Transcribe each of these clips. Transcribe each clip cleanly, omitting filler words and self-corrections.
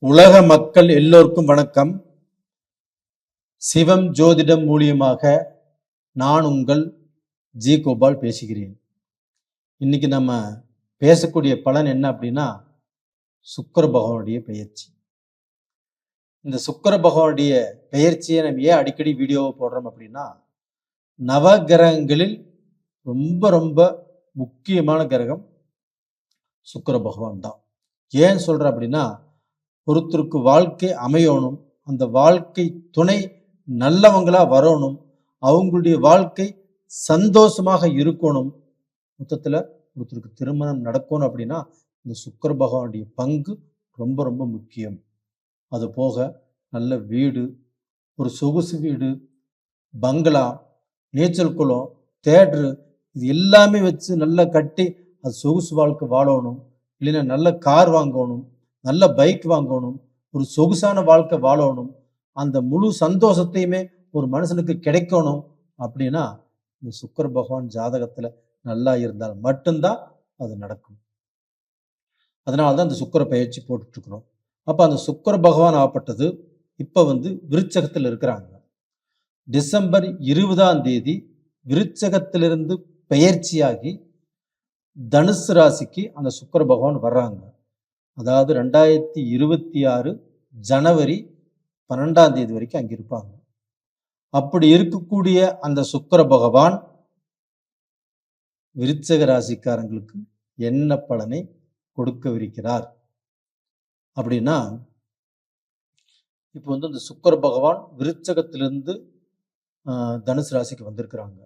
உலக மக்கள் எல்லோருக்கும் வணக்கம். சிவம் ஜோதிடம் மூலியமாக நான் உங்கள் ஜி கோபால் பேசுகிறேன். இன்னைக்கு நம்ம பேசக்கூடிய பலன் என்ன அப்படின்னா, சுக்கிர பகவானுடைய பெயர்ச்சி. இந்த சுக்கிர பகவானுடைய பெயர்ச்சியை நம்ம ஏன் அடிக்கடி வீடியோவை போடுறோம் அப்படின்னா, நவகிரகங்களில் ரொம்ப ரொம்ப முக்கியமான கிரகம் சுக்கிர பகவான் தான். ஏன் சொல்ற அப்படின்னா, ஒருத்தருக்கு வாழ்க்கை அமையணும், அந்த வாழ்க்கை துணை நல்லவங்களா வரணும், அவங்களுடைய வாழ்க்கை சந்தோஷமாக இருக்கணும், மொத்தத்துல ஒருத்தருக்கு திருமணம் நடக்கணும் அப்படின்னா இந்த சுக்கிர பகவானுடைய பங்கு ரொம்ப ரொம்ப முக்கியம். அது போக நல்ல வீடு, ஒரு சொகுசு வீடு, பங்களா, நீச்சல் குளம், தேட்டரு, இது எல்லாமே வச்சு நல்லா கட்டி அது சொகுசு வாழ்க்கை வாழணும். இல்லைன்னா நல்ல கார் வாங்கணும், நல்ல பைக் வாங்கணும், ஒரு சொகுசான வாழ்க்கை வாழணும், அந்த முழு சந்தோஷத்தையுமே ஒரு மனுஷனுக்கு கிடைக்கணும் அப்படின்னா இந்த சுக்கிர பகவான் ஜாதகத்துல நல்லா இருந்தால் மட்டும்தான் அது நடக்கும். அதனால்தான் இந்த சுக்கிர பயிற்சி போட்டுட்டு இருக்கிறோம். அப்ப அந்த சுக்கிர பகவான் ஆகப்பட்டது இப்ப விருச்சகத்தில் இருக்கிறாங்க. டிசம்பர் 20 விருச்சகத்திலிருந்து பெயர்ச்சியாகி தனுசு ராசிக்கு அந்த சுக்கிர பகவான் வர்றாங்க. அதாவது 2026 ஜனவரி 12 வரைக்கும் அங்க இருப்பாங்க. அப்படி இருக்கக்கூடிய அந்த சுக்கிர பகவான் விருச்சக ராசிக்காரங்களுக்கு என்ன பலனை கொடுக்கவிருக்கிறார் அப்படின்னா, இப்போ இந்த சுக்கிர பகவான் விருச்சகத்திலிருந்து தனுசு ராசிக்கு வந்திருக்கிறாங்க.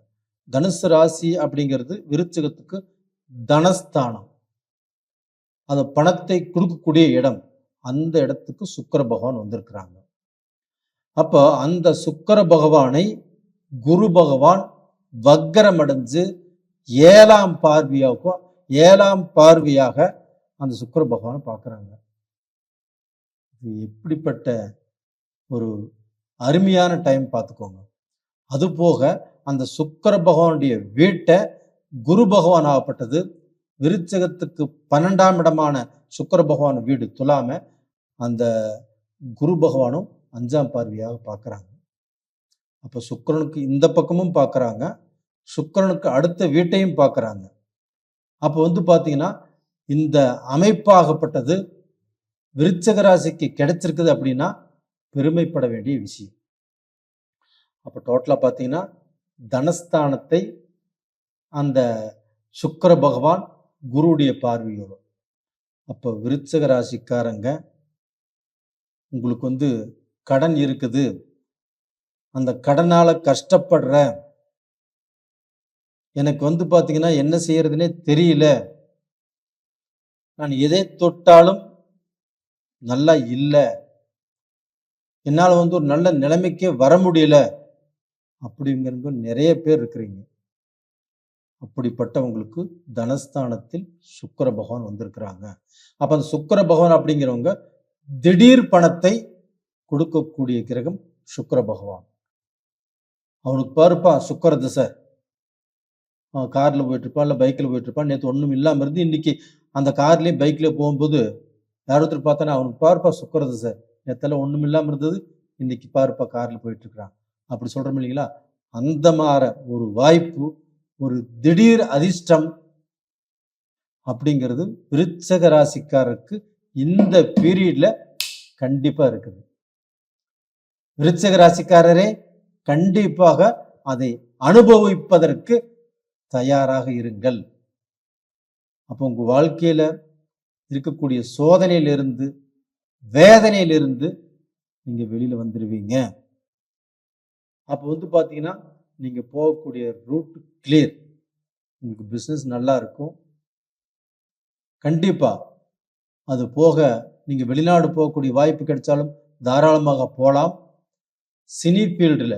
தனுசு ராசி அப்படிங்கிறது விருச்சகத்துக்கு தனஸ்தானம், அது பணத்தை கொடுக்கக்கூடிய இடம். அந்த இடத்துக்கு சுக்கிர பகவான் வந்திருக்கிறாங்க. அப்ப அந்த சுக்கிர பகவானை குரு பகவான் வக்கரம் அடைஞ்சு 7ஆம் பார்வையாக அந்த சுக்கிர பகவானை பார்க்கிறாங்க. இது எப்படிப்பட்ட ஒரு அருமையான டைம் பார்த்துக்கோங்க. அது போக அந்த சுக்கிர பகவானுடைய வீட்டை குரு பகவான் ஆகப்பட்டது விருச்சகத்துக்கு 12ஆம் இடமான சுக்கிர பகவான் வீடு துலாம அந்த குரு பகவானும் 5ஆம் பார்வையாக பார்க்கறாங்க. அப்ப சுக்கிரனுக்கு இந்த பக்கமும் பார்க்கறாங்க, சுக்கிரனுக்கு அடுத்த வீட்டையும் பார்க்கறாங்க. அப்ப பாத்தீங்கன்னா இந்த அமைப்பாகப்பட்டது விருச்சக ராசிக்கு கிடைச்சிருக்குது அப்படின்னா பெருமைப்பட வேண்டிய விஷயம். அப்ப டோட்டலா பாத்தீங்கன்னா தனஸ்தானத்தை அந்த சுக்கிர பகவான் குருவுடைய பார்வையோடு. அப்ப விருச்சக ராசிக்காரங்க உங்களுக்கு கடன் இருக்குது, அந்த கடனால கஷ்டப்படுற, எனக்கு பாத்தீங்கன்னா என்ன செய்யறதுன்னே தெரியல, நான் எதை தொட்டாலும் நல்லா இல்லை, என்னால ஒரு நல்ல நிலைமைக்கே வர முடியல அப்படிங்கிற நிறைய பேர் இருக்கிறீங்க. அப்படிப்பட்டவங்களுக்கு தனஸ்தானத்தில் சுக்கிர பகவான் வந்திருக்கிறாங்க. அப்ப அந்த சுக்கிர பகவான் அப்படிங்கிறவங்க திடீர் பணத்தை கொடுக்கக்கூடிய கிரகம் சுக்கிர பகவான். அவனுக்கு பாருப்பா சுக்கிர திசை, கார்ல போயிட்டு இருப்பான், இல்ல பைக்ல போயிட்டு இருப்பான், நேற்று ஒண்ணும் இல்லாம இருந்து இன்னைக்கு அந்த கார்லயும் பைக்ல போகும்போது யாரொருத்தர் பார்த்தானே அவனுக்கு பாருப்பா சுக்கிர திசை, நேத்தெல்லாம் ஒண்ணும் இல்லாம இருந்தது, இன்னைக்கு பாருப்பா கார்ல போயிட்டு இருக்கிறான் அப்படி சொல்றோம் இல்லைங்களா. அந்த மாதிரி ஒரு வாய்ப்பு, ஒரு திடீர் அதிர்ஷ்டம் அப்படிங்கிறது விருச்சக ராசிக்காரருக்கு இந்த பீரியட்ல கண்டிப்பா இருக்குது. விருச்சக ராசிக்காரரே கண்டிப்பாக அதை அனுபவிப்பதற்கு தயாராக இருங்கள். அப்போ உங்க வாழ்க்கையில இருக்கக்கூடிய சோதனையிலிருந்து, வேதனையிலிருந்து நீங்க வெளியில வந்துடுவீங்க. அப்போ பாத்தீங்கன்னா நீங்க போகக்கூடிய ரூட் கிளியர், உங்களுக்கு பிசினஸ் நல்லா இருக்கும். கண்டிப்பா அது போக நீங்க வெளிநாடு போகக்கூடிய வாய்ப்பு கிடைச்சாலும் தாராளமாக போகலாம். சினி ஃபீல்டில்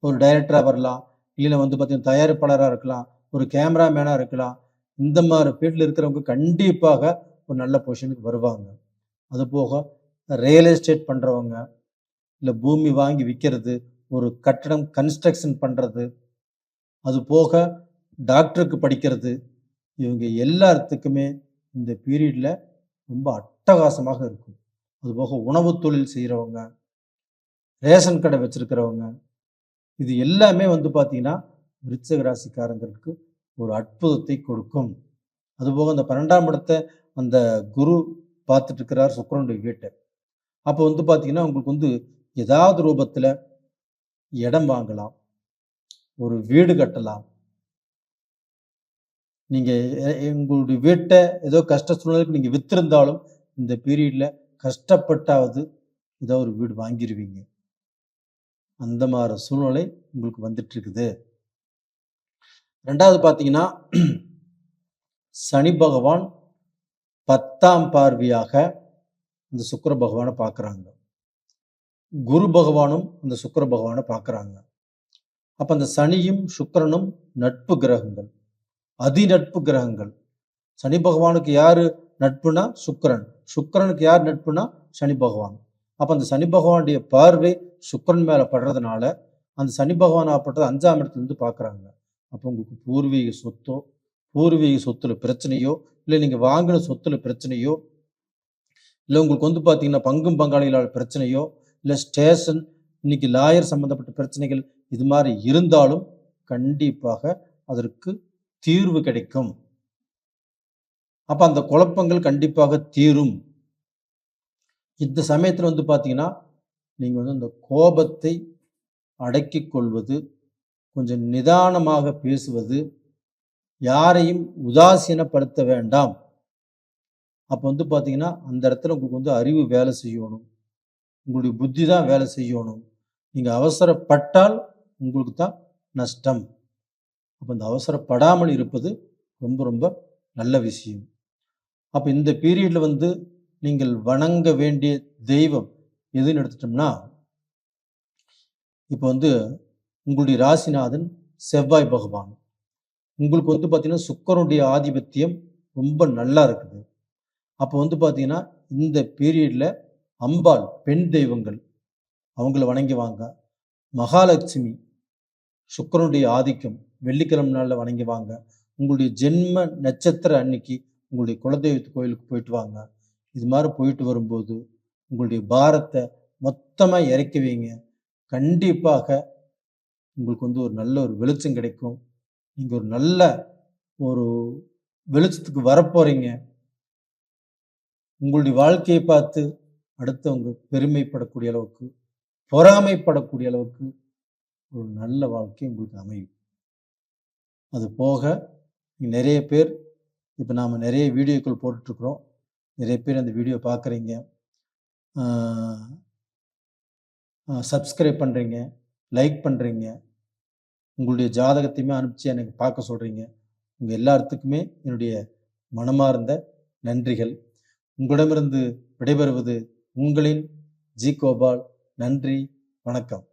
ஒரு டைரக்டரா வரலாம், இல்லைன்னா பார்த்தீங்கன்னா தயாரிப்பாளராக இருக்கலாம், ஒரு கேமராமேனாக இருக்கலாம். இந்த மாதிரி ஃபீல்டில் இருக்கிறவங்க கண்டிப்பாக ஒரு நல்ல பொசிஷனுக்கு வருவாங்க. அது போக ரியல் எஸ்டேட் பண்றவங்க, இல்லை பூமி வாங்கி விற்கிறது, ஒரு கட்டடம் கன்ஸ்ட்ரக்ஷன் பண்றது, அது போக டாக்டருக்கு படிக்கிறது, இவங்க எல்லாத்துக்குமே இந்த பீரியட்ல ரொம்ப அட்டகாசமாக இருக்கும். அதுபோக உணவு தொழில் செய்கிறவங்க, ரேஷன் கடை வச்சிருக்கிறவங்க, இது எல்லாமே வந்து பார்த்தீங்கன்னா விருச்சிக ராசிக்காரங்களுக்கு ஒரு அற்புதத்தை கொடுக்கும். அதுபோக அந்த 12ஆம் இடத்தை அந்த குரு பார்த்துட்டு இருக்கிறார் சுக்கிரனுடைய வீட்டை. அப்போ வந்து பார்த்தீங்கன்னா உங்களுக்கு வந்து ஏதாவது ரூபத்தில் இடம் வாங்கலாம், ஒரு வீடு கட்டலாம். உங்களுடைய வீட்டை ஏதோ கஷ்ட சூழ்நிலைக்கு நீங்கள் வித்திருந்தாலும் இந்த பீரியட்ல கஷ்டப்பட்டாவது ஏதோ ஒரு வீடு வாங்கிடுவீங்க. அந்த மாதிரி சூழ்நிலை உங்களுக்கு வந்துட்டு இருக்குது. ரெண்டாவது பார்த்தீங்கன்னா சனி பகவான் 10ஆம் பார்வையாக இந்த சுக்கிர பகவானை பார்க்குறாங்க. குரு பகவானும் அந்த சுக்கிர பகவானை பார்க்குறாங்க. அப்போ அந்த சனியும் சுக்கிரனும் நட்பு கிரகங்கள், அதிநட்பு கிரகங்கள். சனி பகவானுக்கு யாரு நட்புனா சுக்கிரன், சுக்கிரனுக்கு யார் நட்புனா சனி பகவான். அப்போ அந்த சனி பகவானுடைய பார்வை சுக்கிரன் மேலே படுறதுனால அந்த சனி பகவான் ஆப்பட்டது 5ஆம் இடத்துலேருந்து பார்க்குறாங்க. அப்போ உங்களுக்கு பூர்வீக சொத்தோ, பூர்வீக சொத்துல பிரச்சனையோ, இல்லை நீங்கள் வாங்கின சொத்துல பிரச்சனையோ, இல்லை உங்களுக்கு வந்து பார்த்தீங்கன்னா பங்கும் பங்காளிகளால் பிரச்சனையோ, இல்லை ஸ்டேஷன் இன்னைக்கு லாயர் சம்பந்தப்பட்ட பிரச்சனைகள் இது மாதிரி இருந்தாலும் கண்டிப்பாக அதற்கு தீர்வு கிடைக்கும். அப்போ அந்த குழப்பங்கள் கண்டிப்பாக தீரும். இந்த சமயத்தில் வந்து பார்த்தீங்கன்னா நீங்கள் வந்து அந்த கோபத்தை அடக்கிக் கொள்வது, கொஞ்சம் நிதானமாக பேசுவது, யாரையும் உதாசீனப்படுத்த வேண்டாம். அப்போ வந்து பார்த்தீங்கன்னா அந்த இடத்துல உங்களுக்கு வந்து அறிவு வேலை செய்யணும், உங்களுடைய புத்தி தான் வேலை செய்யணும். நீங்கள் அவசரப்பட்டால் உங்களுக்கு தான் நஷ்டம். அப்போ இந்த அவசரப்படாமல் இருப்பது ரொம்ப ரொம்ப நல்ல விஷயம். அப்போ இந்த பீரியடில் வந்து நீங்கள் வணங்க வேண்டிய தெய்வம் எதுன்னு எடுத்துட்டோம்னா, இப்போ வந்து உங்களுடைய ராசிநாதன் செவ்வாய் பகவான். உங்களுக்கு வந்து பார்த்தீங்கன்னா சுக்கிரனுடைய ஆதிபத்தியம் ரொம்ப நல்லா இருக்குது. அப்போ வந்து பார்த்தீங்கன்னா இந்த பீரியடில் அம்பாள் பெண் தெய்வங்கள் அவங்கள வணங்கி வாங்க. மகாலட்சுமி சுக்கிரனுடைய ஆதிக்கம் வெள்ளிக்கிழமை நாளில் வணங்கி வாங்க. உங்களுடைய ஜென்ம நட்சத்திர அன்னைக்கு உங்களுடைய குலதெய்வத்து கோயிலுக்கு போயிட்டு வாங்க. இது மாதிரி போயிட்டு வரும்போது உங்களுடைய பாரத்தை மொத்தமாக இறக்கி வைங்க. கண்டிப்பாக உங்களுக்கு வந்து ஒரு நல்ல ஒரு வெளிச்சம் கிடைக்கும். நீங்கள் ஒரு நல்ல ஒரு வெளிச்சத்துக்கு வரப்போறீங்க. உங்களுடைய வாழ்க்கையை பார்த்து அடுத்தவங்க பெருமைப்படக்கூடிய அளவுக்கு, பொறாமைப்படக்கூடிய அளவுக்கு ஒரு நல்ல வாழ்க்கை உங்களுக்கு அமையும். அது போக நிறைய பேர் இப்போ நாம் நிறைய வீடியோக்கள் போட்டுட்ருக்குறோம். நிறைய பேர் அந்த வீடியோ பார்க்குறீங்க, சப்ஸ்கிரைப் பண்ணுறீங்க, லைக் பண்ணுறீங்க, உங்களுடைய ஜாதகத்தையுமே அனுப்பிச்சு எனக்கு பார்க்க சொல்கிறீங்க. உங்கள் எல்லாத்துக்குமே என்னுடைய மனமார்ந்த நன்றிகள். உங்களிடமிருந்து விடைபெறுவது உங்களின் ஜி கோபால். நன்றி, வணக்கம்.